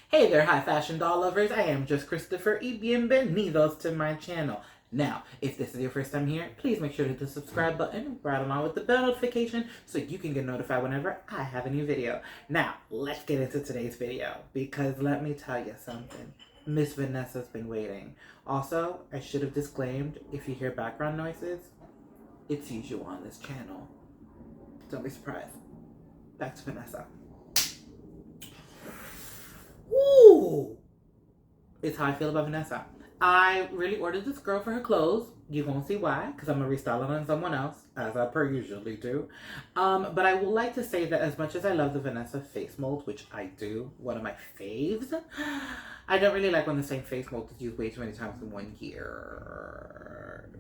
Hey there, high fashion doll lovers. I am just Christopher y bienvenidos to my channel. Now, if this is your first time here, please make sure to hit the subscribe button right along with the bell notification so you can get notified whenever I have a new video. Now, let's get into today's video because let me tell you something. Miss Vanessa's been waiting. Also, I should have disclaimed if you hear background noises, it's usual on this channel. Don't be surprised. Back to Vanessa. Ooh! It's how I feel about Vanessa. I really ordered this girl for her clothes. You're going to see why, because I'm going to restyle it on someone else, as I per usually do. But I would like to say that as much as I love the Vanessa face mold, which I do, one of my faves, I don't really like when the same face mold is used way too many times in 1 year.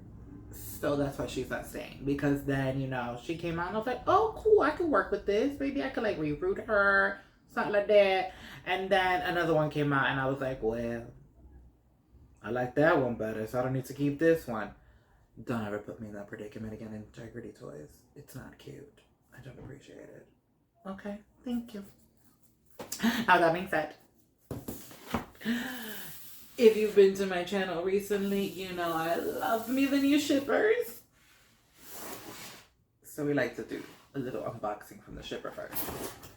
So that's why she's not staying. Because then, you know, she came out and I was like, oh, cool, I can work with this. Maybe I could like reroute her, something like that. And then another one came out and I was like, well, I like that one better, so I don't need to keep this one. Don't ever put me in that predicament again, Integrity Toys. It's not cute. I don't appreciate it. Okay, thank you. Now that being said, if you've been to my channel recently, you know I love me the new shippers. So we like to do a little unboxing from the shipper first.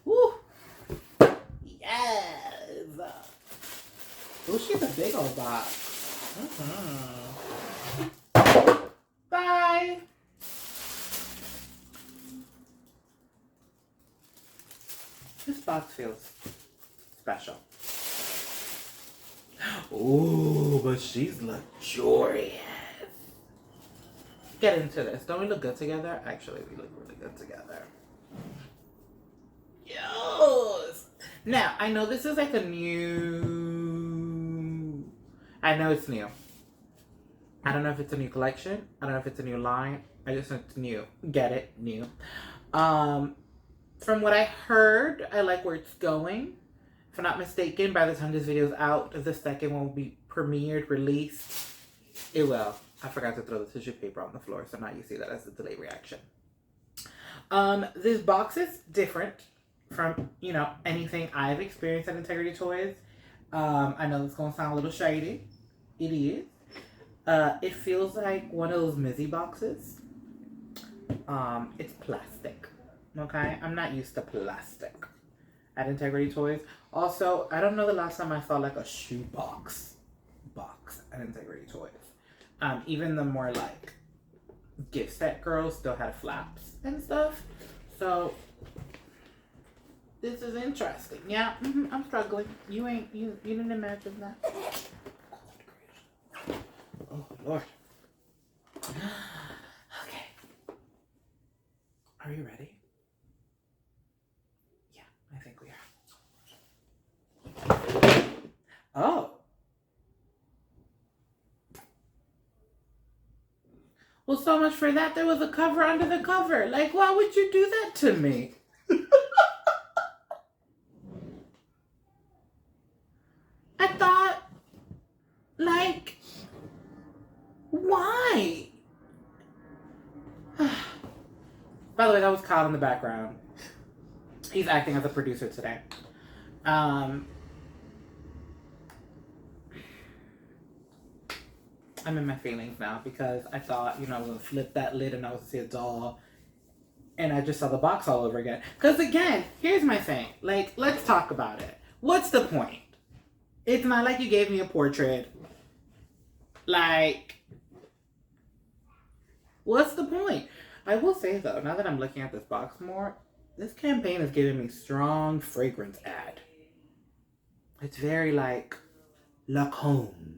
Woo! Yes! Oh, she's a big old box. Bye! This box feels special. Ooh, but she's luxurious. Get into this. Don't we look good together? Actually, we look really good together. Yes! Now, I know this is like a new... I know it's new. I don't know if it's a new collection. I don't know if it's a new line. I just know it's new. Get it? New. From what I heard, I like where it's going. If I'm not mistaken, by the time this video is out, the second one will be premiered, released. It will. I forgot to throw the tissue paper on the floor, so now you see that as a delayed reaction. This box is different from, you know, anything I've experienced at Integrity Toys. I know it's going to sound a little shady. It is. It feels like one of those Mizzy boxes. It's plastic. Okay? I'm not used to plastic at Integrity Toys. Also, I don't know the last time I saw like a shoe box at Integrity Toys. Even the more like gift set girls still had flaps and stuff. So this is interesting. Yeah, I'm struggling. You didn't imagine that. Oh Lord. Okay. Are you ready? Yeah, I think we are. Oh. Well, so much for that. There was a cover under the cover. Like, why would you do that to me? I thought, like, why? By the way, that was Kyle in the background. He's acting as a producer today. I'm in my feelings now because I thought, you know, I was going to flip that lid and I was going to see a doll. And I just saw the box all over again. Because again, here's my thing. Like, let's talk about it. What's the point? It's not like you gave me a portrait. Like, what's the point? I will say though, now that I'm looking at this box more, this campaign is giving me strong fragrance ad. It's very like Lancôme.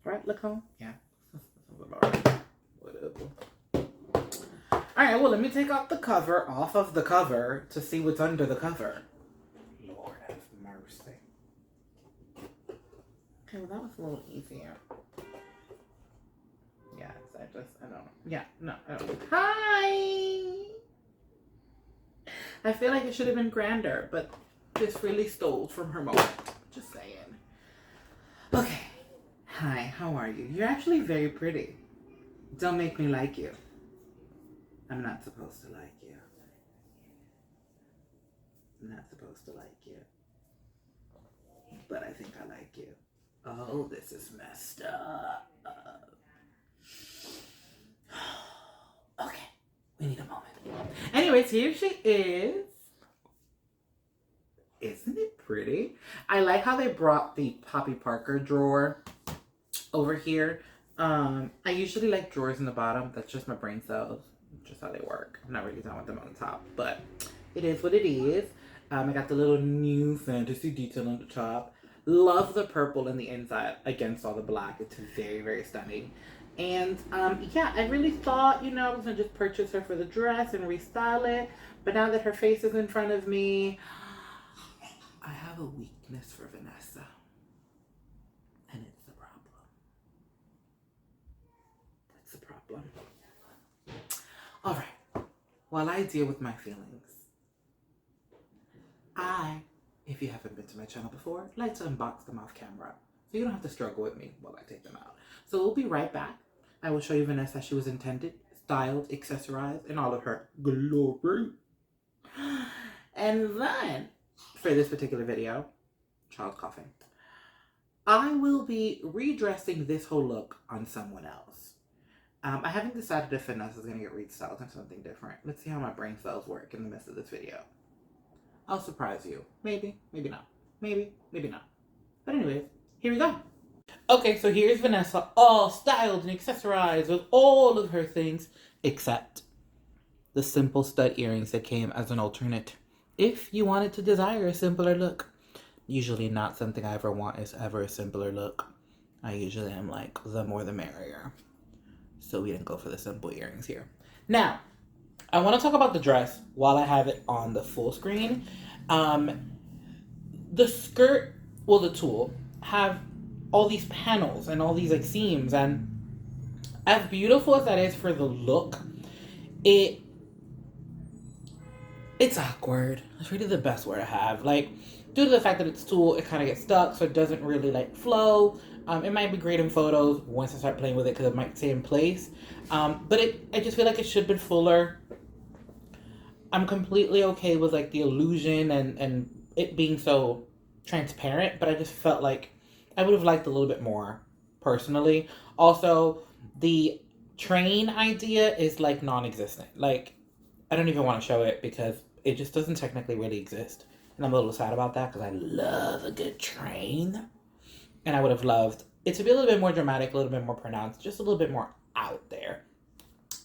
Right, Lancôme? Yeah. Whatever. Alright, well, let me take off the cover, to see what's under the cover. Lord have mercy. Okay, well, that was a little easier. Yes, I don't know. Yeah, no, I don't. Hi! I feel like it should have been grander, but this really stole from her moment. Just saying. Okay. Hi, how are you? You're actually very pretty. Don't make me like you. I'm not supposed to like you. I'm not supposed to like you. but I think I like you. Oh, this is messed up. Okay, we need a moment. Anyways, here she is. Isn't it pretty? I like how they brought the Poppy Parker drawer over here. I usually like drawers in the bottom. That's just my brain cells. Just how they work. I'm not really done with them on the top, but it is what it is. I got the little new fantasy detail on the top. Love the purple in the inside against all the black. It's very, very stunning. And yeah, I really thought, I was gonna just purchase her for the dress and restyle it. But now that her face is in front of me, I have a weakness for Vanessa. And it's the problem. That's the problem. All right. While I deal with my feelings, if you haven't been to my channel before, like to unbox them off camera. So you don't have to struggle with me while I take them out. So we'll be right back. I will show you Vanessa as she was intended, styled, accessorized, in all of her glory. And then, for this particular video, child's coughing, I will be redressing this whole look on someone else. I haven't decided if Vanessa's going to get restyled into something different. Let's see how my brain cells work in the midst of this video. I'll surprise you. Maybe, maybe not. Maybe, maybe not. But anyways, here we go. Okay, so here's Vanessa all styled and accessorized with all of her things, except the simple stud earrings that came as an alternate. If you wanted to desire a simpler look, usually not something I ever want is ever a simpler look. I usually am like, the more the merrier. So we didn't go for the simple earrings here. Now, I want to talk about the dress while I have it on the full screen. The skirt, well, the tulle, have all these panels and all these like seams, and as beautiful as that is for the look, it's awkward. It's really the best word I have. Like, due to the fact that it's tulle, it kind of gets stuck, so it doesn't really like flow. It might be great in photos once I start playing with it because it might stay in place. But I just feel like it should have been fuller. I'm completely okay with like the illusion and it being so transparent, but I just felt like I would have liked a little bit more personally. Also, the train idea is like non-existent. Like, I don't even want to show it because it just doesn't technically really exist. And I'm a little sad about that because I love a good train. And I would have loved it to be a little bit more dramatic, a little bit more pronounced, just a little bit more out there.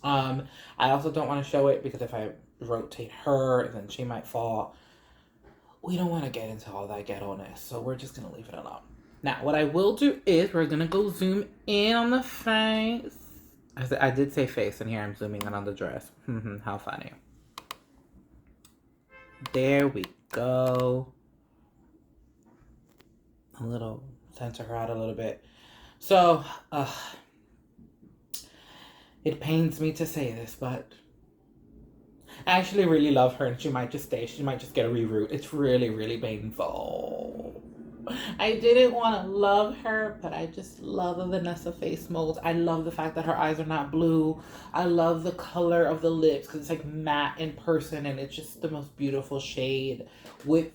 I also don't want to show it because if I rotate her, then she might fall. We don't want to get into all that ghetto-ness, so we're just going to leave it alone. Now, what I will do is we're going to go zoom in on the face. I did say face, and here I'm zooming in on the dress. How funny. There we go. A little, center her out a little bit. So, it pains me to say this, but I actually really love her, and she might just stay. She might just get a reroute. It's really, really painful. I didn't want to love her, but I just love the Vanessa face mold. I love the fact that her eyes are not blue. I love the color of the lips because it's like matte in person, and it's just the most beautiful shade with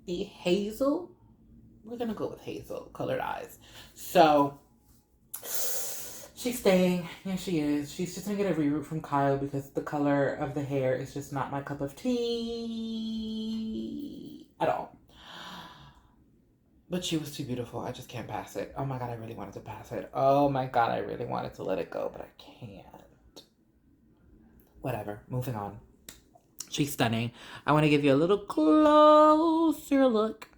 the hazel. We're going to go with hazel colored eyes. So, she's staying. Yeah, she is. She's just going to get a reroute from Kyle because the color of the hair is just not my cup of tea at all. But she was too beautiful. I just can't pass it. Oh my God, I really wanted to pass it. Oh my God, I really wanted to let it go, but I can't. Whatever. Moving on. She's stunning. I want to give you a little closer look.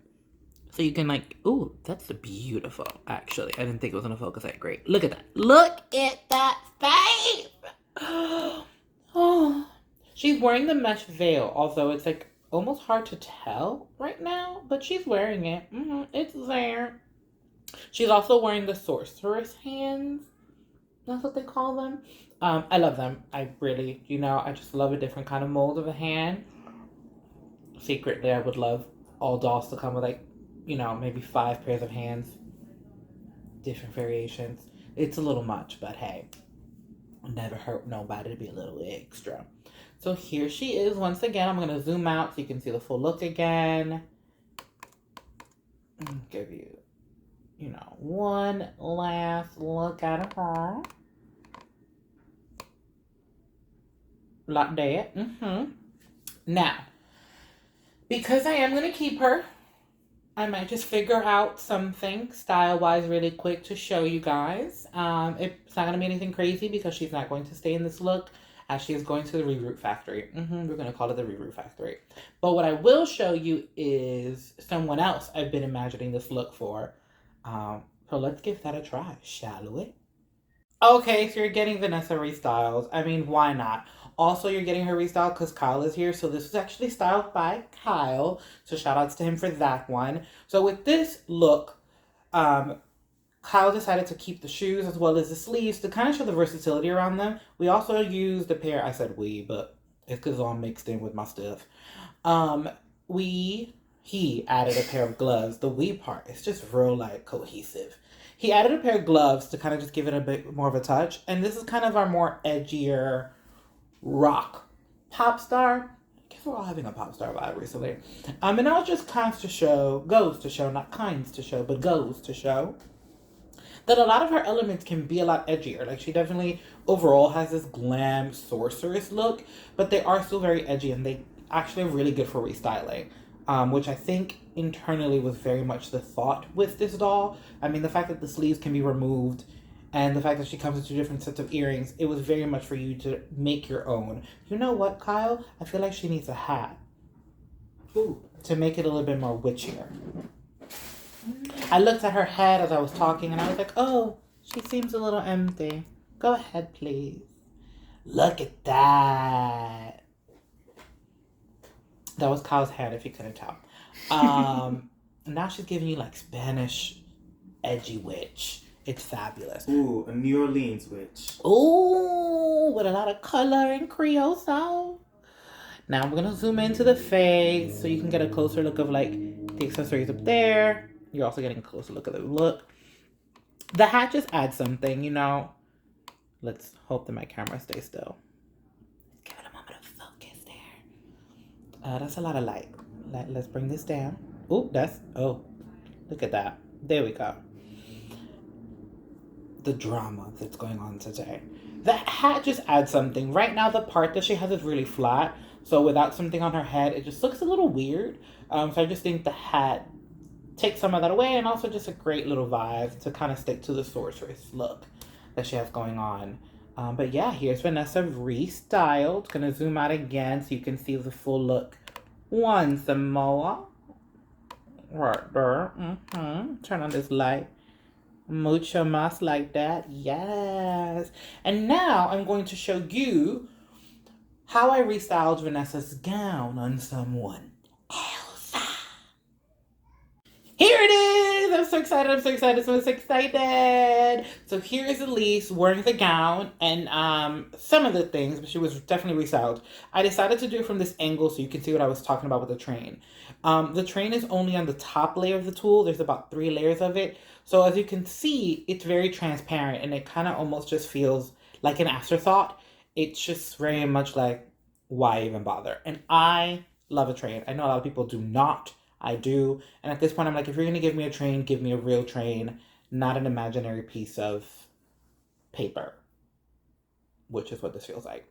So you can like, ooh, that's beautiful, actually. I didn't think it was going to focus that great. Look at that. Look at that face. Oh. She's wearing the mesh veil, although it's like almost hard to tell right now, but she's wearing it. It's there. She's also wearing the sorceress hands. That's what they call them. I love them. I really, I just love a different kind of mold of a hand. Secretly, I would love all dolls to come with like, maybe 5 pairs of hands. Different variations. It's a little much, but hey, it'll never hurt nobody to be a little extra. So here she is once again. I'm going to zoom out so you can see the full look again. give you, you know, one last look at her. Like that. Now, because I am going to keep her, I might just figure out something style-wise really quick to show you guys. It's not going to be anything crazy because she's not going to stay in this look as she is going to the Reroot Factory. We're going to call it the Reroot Factory. But what I will show you is someone else I've been imagining this look for. So let's give that a try, shall we? Okay, so you're getting Vanessa restyled. I mean, why not? Also, you're getting her restyled because Kyle is here. So this was actually styled by Kyle. So shout outs to him for that one. So with this look, Kyle decided to keep the shoes as well as the sleeves to kind of show the versatility around them. We also used a pair, I said we, but it's because it's all mixed in with my stuff. He added a pair of gloves. The we part is just real like cohesive. He added a pair of gloves to kind of just give it a bit more of a touch. And this is kind of our more edgier rock pop star. I guess we're all having a pop star vibe recently. And now it just goes to show, not kinds to show, but goes to show that a lot of her elements can be a lot edgier. Like she definitely overall has this glam sorceress look, but they are still very edgy and they actually are really good for restyling. Which I think internally was very much the thought with this doll. I mean, the fact that the sleeves can be removed and the fact that she comes with two different sets of earrings, it was very much for you to make your own. You know what, Kyle? I feel like she needs a hat. Ooh, to make it a little bit more witchier. I looked at her head as I was talking and I was like, oh, she seems a little empty. Go ahead, please. Look at that. That was Kyle's hand, if you couldn't tell. Now she's giving you like Spanish edgy witch. It's fabulous. Ooh, a New Orleans witch. Ooh, with a lot of color and creoso. Now I'm gonna zoom into the face so you can get a closer look of like the accessories up there. You're also getting a closer look at the look. The hat just adds something, you know. Let's hope that my camera stays still. Give it a moment of focus there. That's a lot of light. Let's bring this down. Oh, look at that. There we go. The drama that's going on today. The hat just adds something. Right now, the part that she has is really flat. So without something on her head, it just looks a little weird. So I just think the hat takes some of that away and also just a great little vibe to kind of stick to the sorceress look that she has going on. But yeah, here's Vanessa restyled. Gonna zoom out again so you can see the full look once more. Right there. Turn on this light. Mucho más like that. Yes. And now I'm going to show you how I restyled Vanessa's gown on someone else. Here it is! I'm so excited. So here is Elise wearing the gown and some of the things, but she was definitely restyled. I decided to do it from this angle so you can see what I was talking about with the train. The train is only on the top layer of the tulle. There's about 3 layers of it. So as you can see, it's very transparent and it kind of almost just feels like an afterthought. It's just very much like, why even bother? And I love a train. I know a lot of people do not. I do. And at this point, I'm like, if you're going to give me a train, give me a real train, not an imaginary piece of paper, which is what this feels like.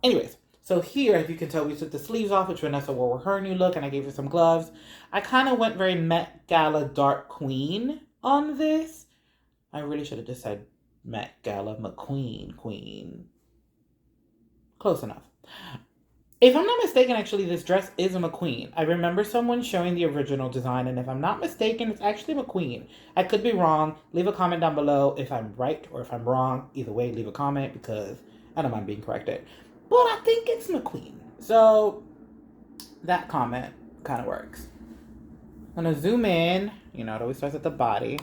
Anyways, so here, as you can tell, we took the sleeves off, which Vanessa wore with her new look, and I gave her some gloves. I kind of went very Met Gala Dark Queen on this. I really should have just said Met Gala McQueen Queen. Close enough. If I'm not mistaken, actually, this dress is a McQueen. I remember someone showing the original design, and if I'm not mistaken, it's actually McQueen. I could be wrong. Leave a comment down below if I'm right or if I'm wrong. Either way, leave a comment because I don't mind being corrected. But I think it's McQueen. So that comment kind of works. I'm going to zoom in. You know, it always starts at the body.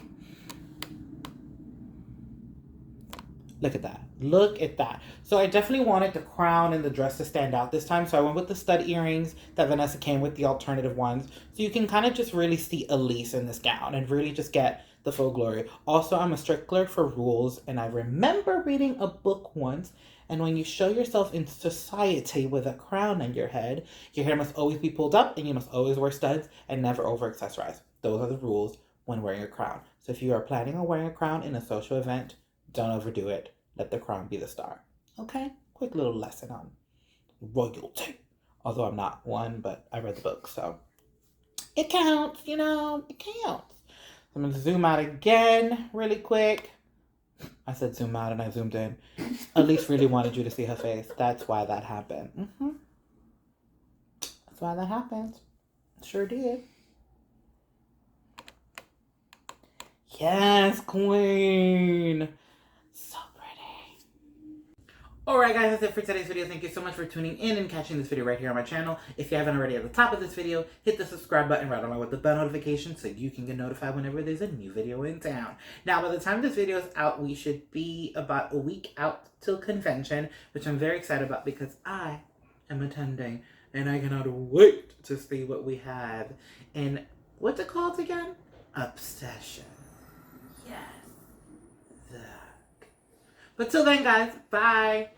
Look at that. Look at that. So I definitely wanted the crown and the dress to stand out this time. So I went with the stud earrings that Vanessa came with, the alternative ones. So you can kind of just really see Elise in this gown and really just get the full glory. Also, I'm a stickler for rules, and I remember reading a book once, and when you show yourself in society with a crown on your head, your hair must always be pulled up, and you must always wear studs and never over accessorize. Those are the rules when wearing a crown. So if you are planning on wearing a crown in a social event, don't overdo it. Let the crown be the star. Okay? Quick little lesson on royalty. Although I'm not one, but I read the book, so it counts, it counts. I'm going to zoom out again really quick. I said zoom out and I zoomed in. Elise really wanted you to see her face. That's why that happened. That's why that happened. Sure did. Yes, queen. So pretty. Alright guys, that's it for today's video. Thank you so much for tuning in and catching this video right here on my channel. If you haven't already, at the top of this video, hit the subscribe button right along with the bell notification so you can get notified whenever there's a new video in town. Now, by the time this video is out, we should be about a week out till convention, which I'm very excited about because I am attending and I cannot wait to see what we have in, what's it called again? Obsession. Yes. But till then, guys, bye.